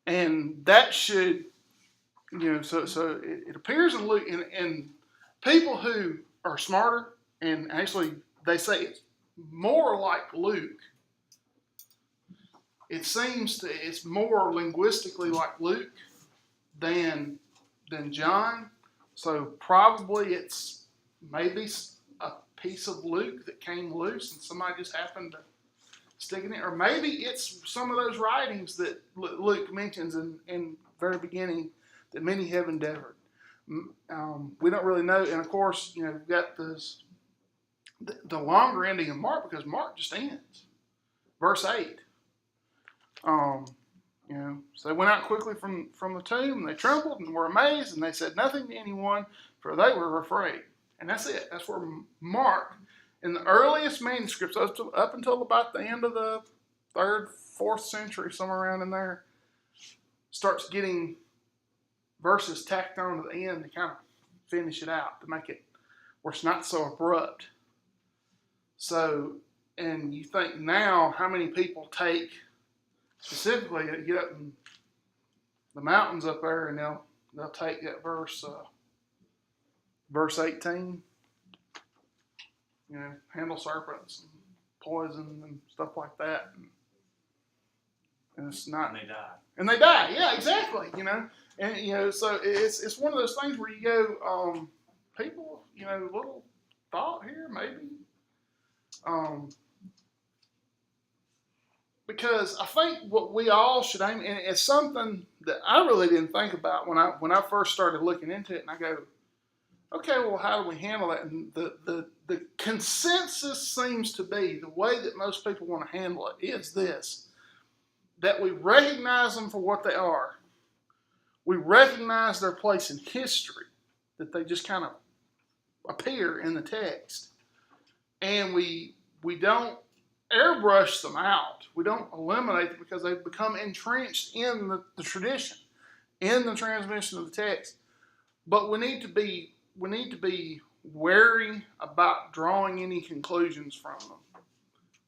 And that should, so it appears in Luke, and people who are smarter, and actually they say it's more like Luke. It seems it's more linguistically like Luke than John. So probably it's maybe a piece of Luke that came loose and somebody just happened to stick it in. Or maybe it's some of those writings that Luke mentions in the very beginning that many have endeavored. We don't really know. And of course, we've got the longer ending of Mark, because Mark just ends. Verse 8. So they went out quickly from the tomb, and they trembled and were amazed, and they said nothing to anyone, for they were afraid. And that's it. That's where Mark, in the earliest manuscripts, up until about the end of the 3rd, 4th century, somewhere around in there, starts getting verses tacked on to the end to kind of finish it out, to make it where it's not so abrupt. So, and you think now, how many people take, specifically, get up in the mountains up there, and they'll take that verse 18, handle serpents and poison and stuff like that, and it's not. And they die. Yeah, exactly. And so it's one of those things where you go, people, little thought here maybe. Because I think what we all should aim, and it's something that I really didn't think about when I first started looking into it, and I go, okay, well, how do we handle that? And the consensus seems to be, the way that most people want to handle it is this, that we recognize them for what they are. We recognize their place in history, that they just kind of appear in the text. And we don't airbrush them out. We don't eliminate them because they've become entrenched in the tradition, in the transmission of the text. But we need to be wary about drawing any conclusions from them,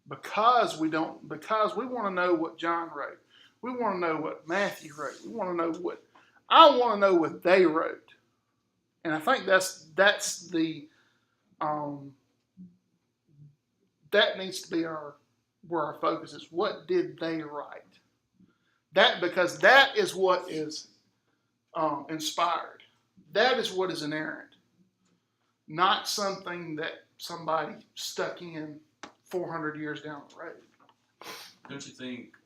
because we want to know what John wrote. We want to know what Matthew wrote. I want to know what they wrote. And I think that's the that needs to be where our focus is. What did they write? Because that is what is inspired. That is what is inerrant. Not something that somebody stuck in 400 years down the road. Don't you think?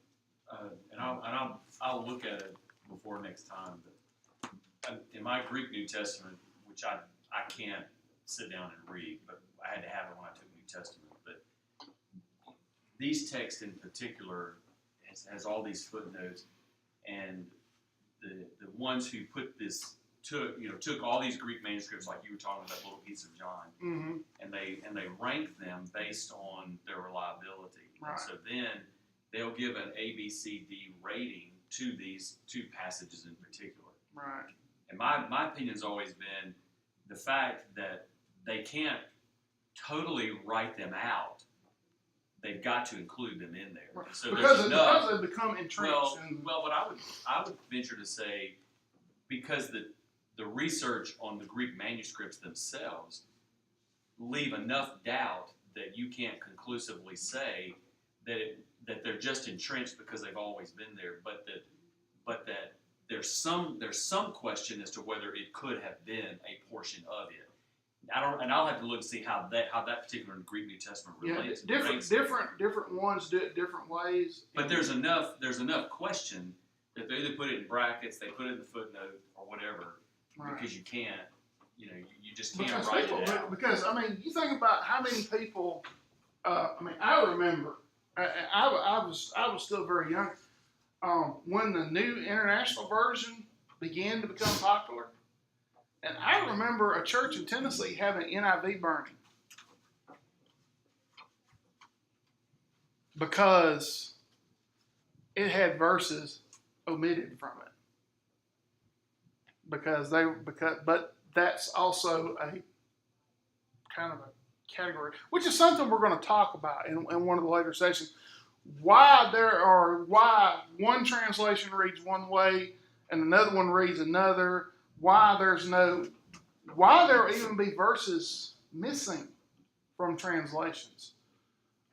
And I'll look at it before next time. But in my Greek New Testament, which I can't sit down and read, but I had to have it when I took New Testament. But these texts in particular has all these footnotes, and the ones who put this took all these Greek manuscripts, like you were talking about, that little piece of John, mm-hmm. and they ranked them based on their reliability. Right. And so then they'll give an A, B, C, D rating to these two passages in particular. Right. And my opinion has always been the fact that they can't totally write them out. They've got to include them in there. Right. So because there's they become entrenched. Well, but I would venture to say, because the research on the Greek manuscripts themselves leave enough doubt that you can't conclusively say that they're just entrenched because they've always been there, but that there's some question as to whether it could have been a portion of it. I'll have to look and see how that particular Greek New Testament relates. Yeah, different ones do it different ways. But there's enough question that they either put it in brackets, they put it in the footnote, or whatever, right. Because you can't, you just can't write it out. Because you think about how many people. I remember. I was still very young when the New International Version began to become popular, and I remember a church in Tennessee having NIV burning because it had verses omitted from it. But that's also a kind of a category, which is something we're going to talk about in one of the later sessions. why one translation reads one way and another one reads another, why there even be verses missing from translations.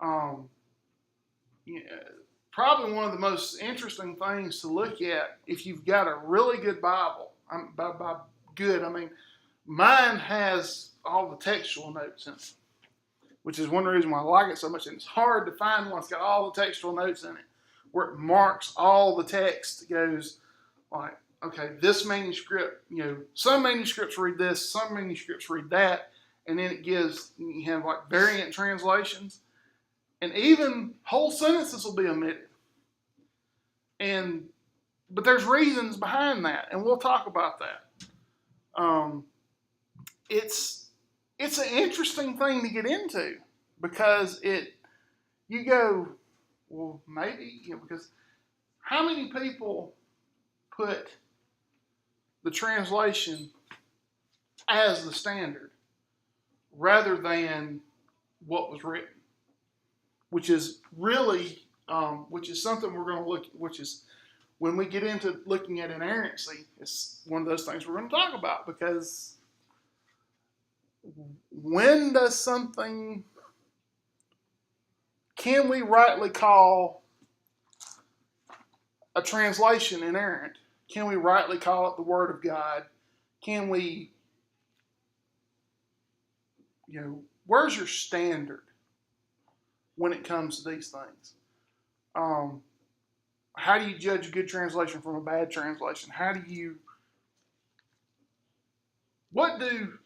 Um, yeah, probably one of the most interesting things to look at if you've got a really good Bible. By good, I mean mine has all the textual notes in it, which is one reason why I like it so much. And it's hard to find one that's got all the textual notes in it, where it marks all the text. It goes like, okay, this manuscript, some manuscripts read this, some manuscripts read that, and then you have like variant translations, and even whole sentences will be omitted. But there's reasons behind that, and we'll talk about that. It's an interesting thing to get into because you go, well, maybe, because how many people put the translation as the standard rather than what was written, which is really, which is something we're going to look at, which is when we get into looking at inerrancy, it's one of those things we're going to talk about, because when does something, can we rightly call a translation inerrant? Can we rightly call it the Word of God? Can we, where's your standard when it comes to these things? How do you judge a good translation from a bad translation? What do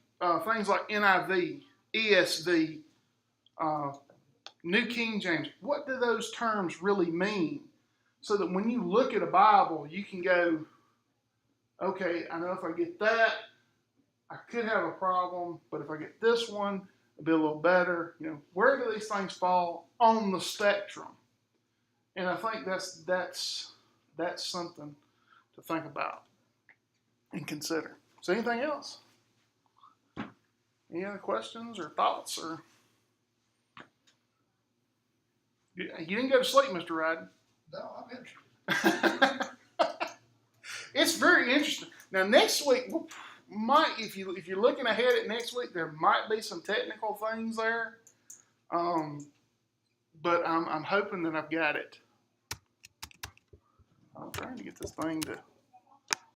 things like NIV, ESV, New King James, what do those terms really mean? So that when you look at a Bible, you can go, okay, I know if I get that, I could have a problem, but if I get this one, it'll be a little better. Where do these things fall on the spectrum? And I think that's something to think about and consider. So anything else? Any other questions or thoughts? Or you didn't go to sleep, Mr. Ryden? No, I'm interested. It's very interesting. Now next week, if you're looking ahead at next week, there might be some technical things there, but I'm hoping that I've got it. I'm trying to get this thing to